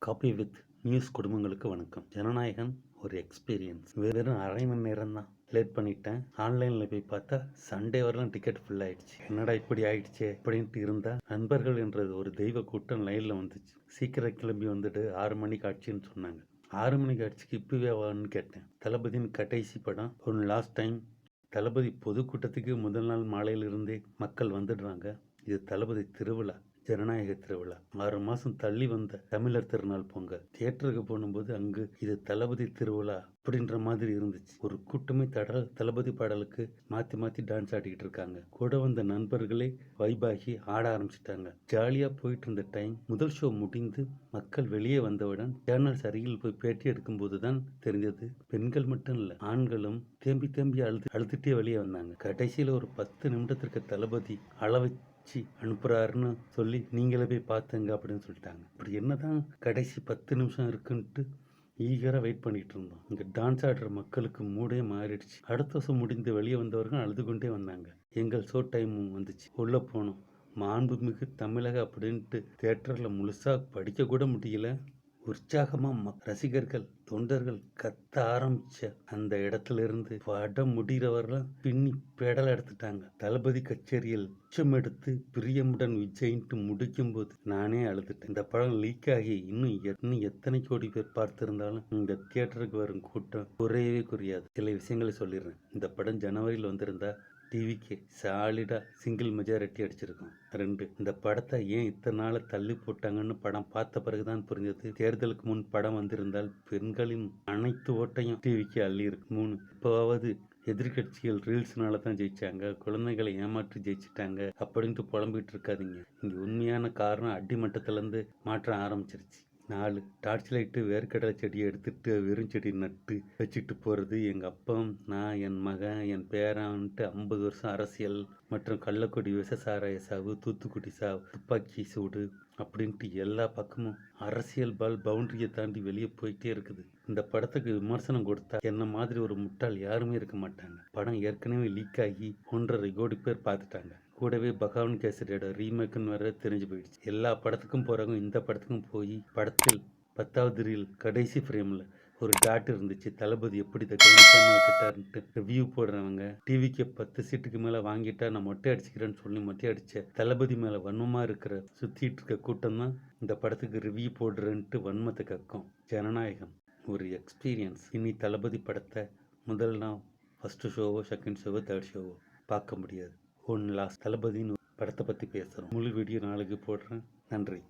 Copy with news குடும்பங்களுக்கு வணக்கம். ஜனநாயகன் ஒரு எக்ஸ்பீரியன்ஸ். வெறும் அரை மணி நேரம் தான் லேட் பண்ணிட்டேன். ஆன்லைனில் போய் பார்த்தா சண்டே வரலாம் டிக்கெட் ஃபுல் ஆயிடுச்சு. என்னடா இப்படி ஆயிடுச்சே அப்படின்ட்டு இருந்தா நண்பர்கள் என்றது ஒரு தெய்வ கூட்டம் லைனில் வந்துச்சு. சீக்கிரம் கிளம்பி வந்துட்டு 6 மணிக்கு ஆட்சின்னு சொன்னாங்க. 6 மணிக்கு ஆட்சிக்கு இப்பவே வான்னு கேட்டேன். தளபதியின் கடைசி படம் ஒன் லாஸ்ட் டைம். தளபதி பொதுக்கூட்டத்துக்கு முதல் நாள் மாலையிலிருந்தே மக்கள் வந்துடுறாங்க. இது தளபதி திருவிழா, ஜனநாயக திருவிழா. 6 மாசம் தள்ளி வந்த தமிழர் திருநாள் பொங்கல். தியேட்டருக்கு போகும்போது அங்கு இது தளபதி திருவிழா அப்படின்ற மாதிரி இருந்துச்சு. ஒரு கூட்டமே தளபதி பாடலுக்கு மாத்தி மாத்தி டான்ஸ் ஆடிக்கிட்டு இருக்காங்க. கூட வந்த நண்பர்களே வைபாகி ஆட ஆரம்பிச்சிட்டாங்க. ஜாலியா போயிட்டு இருந்த டைம் முதல் ஷோ முடிந்து மக்கள் வெளியே வந்தவுடன் சேனல்ஸ் அருகில் போய் பேட்டி எடுக்கும் போதுதான் தெரிஞ்சது, பெண்கள் மட்டும் இல்ல, ஆண்களும் தேம்பி தேம்பி அழுதுட்டே வெளியே வந்தாங்க. கடைசியில ஒரு 10 நிமிடத்திற்கு தளபதி அளவை அனுப்புறாருன்னு சொல்லி நீங்களே போய் பார்த்துங்க அப்படின்னு சொல்லிட்டாங்க. அப்படி என்னதான் கடைசி 10 நிமிஷம் இருக்குன்ட்டு ஈகராக வெயிட் பண்ணிட்டு இருந்தோம். இங்கே டான்ஸ் ஆடுற மக்களுக்கு மூடே மாறிடுச்சு. அடுத்த வருஷம் முடிந்து வெளியே வந்தவர்கள் அழுது கொண்டே வந்தாங்க. எங்கள் ஷோ டைமும் வந்துச்சு. உள்ள போனோம். மாண்புமிகு தமிழக அப்படின்ட்டு தியேட்டரில் முழுசா படிக்க கூட முடியல. உற்சாகமா ரசிகர்கள் தொண்டர்கள் கத்த ஆரம்பிச்ச அந்த இடத்துல இருந்து படம் முடிகிறவரெல்லாம் பின்னி பெடல் எடுத்துட்டாங்க. தளபதி கச்சேரியில் உச்சம் எடுத்து பிரியமுடன் விஜய்ன்ட்டு முடிக்கும் போது நானே அழுதுட்டேன். இந்த படம் லீக் ஆகி இன்னும் எத்தனை கோடி பேர் பார்த்திருந்தாலும் இந்த தியேட்டருக்கு வரும் கூட்டம் குறையவே குறையாது. சில விஷயங்களை சொல்லிடுறேன். இந்த படம் ஜனவரியில் வந்திருந்தா டிவிக்கு சாலிடா சிங்கிள் மெஜாரிட்டி அடிச்சிருக்கும். 2, இந்த படத்தை ஏன் இத்தனை நாள் தள்ளி போட்டாங்கன்னு படம் பார்த்த பிறகுதான் புரிஞ்சது. தேர்தலுக்கு முன் படம் வந்திருந்தால் பெண்களின் அனைத்து ஓட்டையும் டிவிக்கு அள்ளி இருக்கு. 3, இப்போவாவது எதிர்கட்சிகள் ரீல்ஸ்னால தான் ஜெயிச்சாங்க, குழந்தைகளை ஏமாற்றி ஜெயிச்சிட்டாங்க அப்படின்ட்டு புலம்பிட்டு இருக்காதீங்க. இங்க உண்மையான காரணம் அடிமட்டத்திலேருந்து மாற்றம் ஆரம்பிச்சிருச்சு. 4, டார்ச் லைட்டு வேர்க்கடலை செடியை எடுத்துட்டு வெறும் செடி நட்டு வச்சுட்டு போகிறது. எங்கள் அப்பா, நான், என் மகன், என் பேரான்ட்டு 50 வருஷம் அரசியல் மற்றும் கள்ளக்குடி விசசாராய சாவு, தூத்துக்குடி சாவு, துப்பாக்கி சூடு அப்படின்ட்டு எல்லா பக்கமும் அரசியல் பவுண்டரியை தாண்டி வெளியே போயிட்டே இருக்குது. இந்த படத்துக்கு விமர்சனம் கொடுத்தா என்ன மாதிரி ஒரு முட்டாள் யாருமே இருக்க மாட்டாங்க. படம் ஏற்கனவே லீக் ஆகி 1.5 கோடி பேர் பார்த்துட்டாங்க. கூடவே பகவான் கேசரியோட ரீமேக்குன்னு வேற தெரிஞ்சு போயிடுச்சு. எல்லா படத்துக்கும் போகிறவங்க இந்த படத்துக்கும் போய் படத்தில் 10வது ரீல் கடைசி ஃப்ரேமில் ஒரு டாட் இருந்துச்சு. தளபதி எப்படி இதை கவனிக்காம விட்டுட்டாருன்ட்டு ரிவ்யூ போடுறவங்க டிவிக்கு 10 சீட்டுக்கு மேலே வாங்கிட்டா நான் மொட்டை அடிச்சுக்கிறேன்னு சொல்லி மொட்டை அடித்த தளபதி மேலே வன்மமாக இருக்கிற சுற்றிட்டு இருக்க கூட்டம் தான் இந்த படத்துக்கு ரிவ்யூ போடுறேன்ட்டு வன்மத்தை கக்கும். ஜனநாயகம் ஒரு எக்ஸ்பீரியன்ஸ். இனி தளபதி படத்தை முதல் நாள் ஃபஸ்ட்டு ஷோவோ, செகண்ட் ஷோவோ, தேர்ட் ஷோவோ பார்க்க முடியாது. ஒன் லாஸ்ட் தளபதின்னு படத்தை பற்றி பேசுகிறோம். முழு வீடியோ நாளைக்கு போடுறேன். நன்றி.